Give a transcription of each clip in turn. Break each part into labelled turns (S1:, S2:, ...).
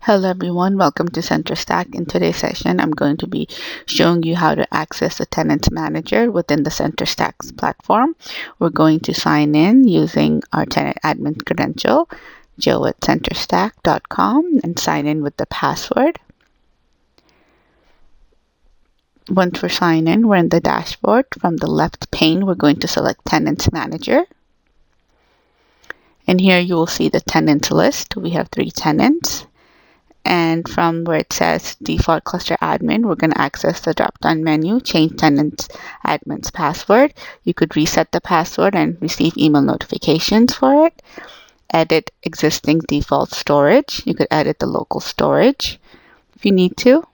S1: Hello everyone, welcome to CentreStack. In today's session, I'm going to be showing you how to access the Tenants Manager within the CentreStack platform. We're going to sign in using our tenant admin credential, joe@centrestack.com, and sign in with the password. Once we're signed in, we're in the dashboard. From the left pane, we're going to select Tenants Manager. And here you will see the tenants list. We have 3 tenants. And from where it says default cluster admin, we're going to access the drop-down menu, change tenant admin's password. You could reset the password and receive email notifications for it. Edit existing default storage. You could edit the local storage if you need to.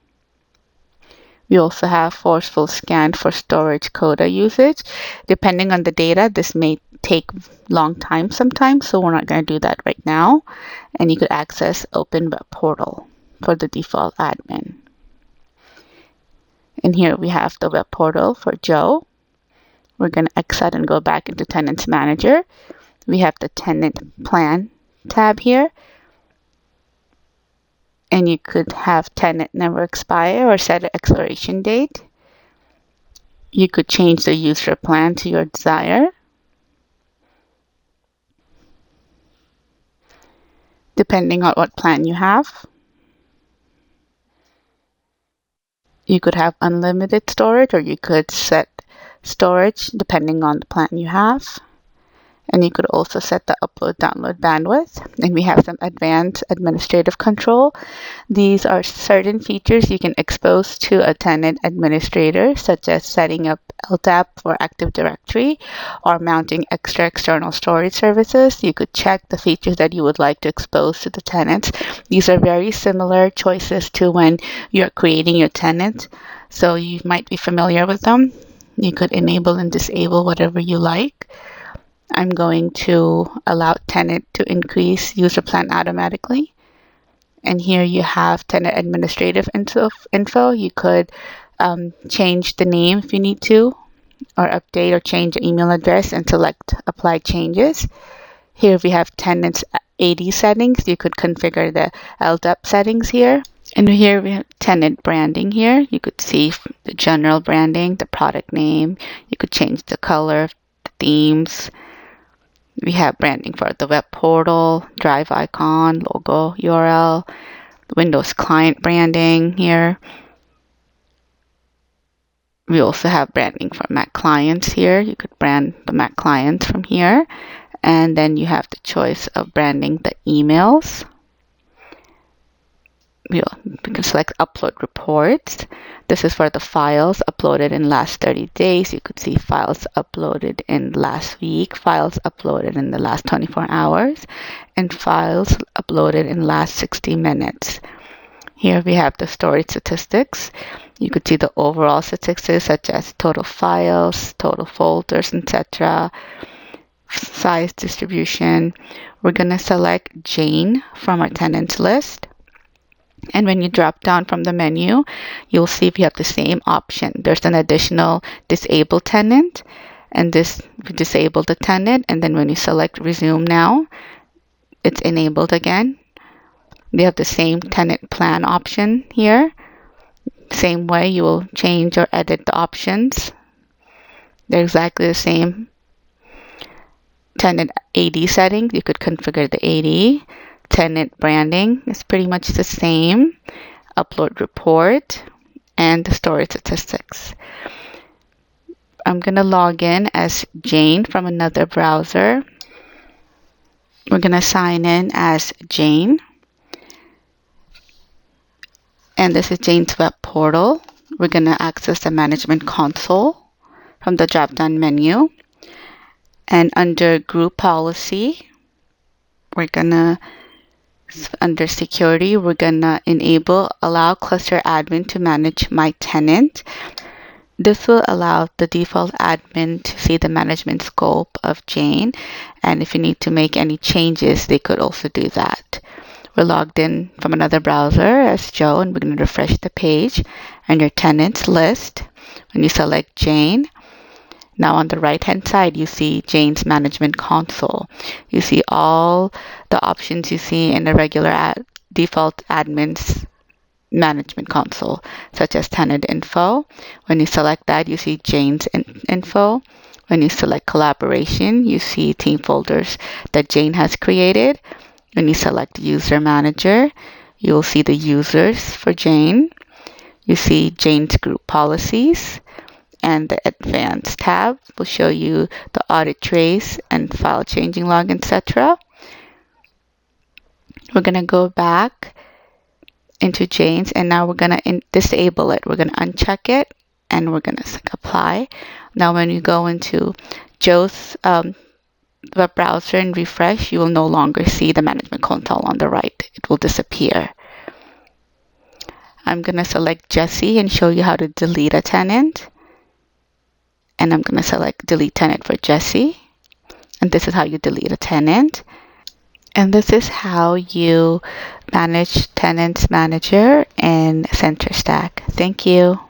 S1: We also have forceful scan for storage quota usage. Depending on the data, this may take long time sometimes, so we're not going to do that right now. And you could access Open Web Portal for the default admin. And here we have the web portal for Joe. We're going to exit and go back into Tenants Manager. We have the Tenant Plan tab here. And you could have tenant never expire or set an expiration date. You could change the user plan to your desire. Depending on what plan you have. You could have unlimited storage, or you could set storage depending on the plan you have. And you could also set the upload download bandwidth. And we have some advanced administrative control. These are certain features you can expose to a tenant administrator, such as setting up LDAP for Active Directory or mounting extra external storage services. You could check the features that you would like to expose to the tenants. These are very similar choices to when you're creating your tenant, so you might be familiar with them. You could enable and disable whatever you like. I'm going to allow tenant to increase user plan automatically. And here you have tenant administrative info. You could change the name if you need to, or update or change the email address and select apply changes. Here we have tenants AD settings. You could configure the LDAP settings here. And here we have tenant branding here. You could see the general branding, the product name. You could change the color, the themes. We have branding for the web portal, drive icon, logo, URL, Windows client branding here. We also have branding for Mac clients here. You could brand the Mac clients from here. And then you have the choice of branding the emails. We can select upload reports. This is for the files uploaded in last 30 days. You could see files uploaded in last week, files uploaded in the last 24 hours, and files uploaded in last 60 minutes. Here we have the storage statistics. You could see the overall statistics such as total files, total folders, etc., size distribution. We're going to select Jane from our tenants list. And when you drop down from the menu, you'll see we have the same option. There's an additional disable tenant, and we disable the tenant, and then when you select resume now, it's enabled again. We have the same tenant plan option here. Same way you will change or edit the options. They're exactly the same. Tenant AD settings, you could configure the AD. Tenant branding is pretty much the same. Upload report and the storage statistics. I'm going to log in as Jane from another browser. We're going to sign in as Jane. And this is Jane's web portal. We're going to access the management console from the drop-down menu. And under group policy, we're going to under security, we're going to enable allow cluster admin to manage my tenant. This will allow the default admin to see the management scope of Jane. And if you need to make any changes, they could also do that. We're logged in from another browser as Joe, and we're going to refresh the page and your tenants list. When you select Jane, now on the right hand side, you see Jane's management console. You see all the options you see in the regular default admin's management console, such as Tenant Info. When you select that, you see Jane's info. When you select collaboration, you see team folders that Jane has created. When you select User Manager, you'll see the users for Jane. You see Jane's group policies, and the Advanced tab will show you the audit trace and file changing log, etc. We're going to go back into Jane's, and now we're going to disable it. We're going to uncheck it, and we're going to apply. Now when you go into Joe's web browser and refresh, you will no longer see the management console on the right. It will disappear. I'm going to select Jesse and show you how to delete a tenant. And I'm going to select delete tenant for Jesse. And this is how you delete a tenant. And this is how you manage Tenants Manager in CentreStack. Thank you.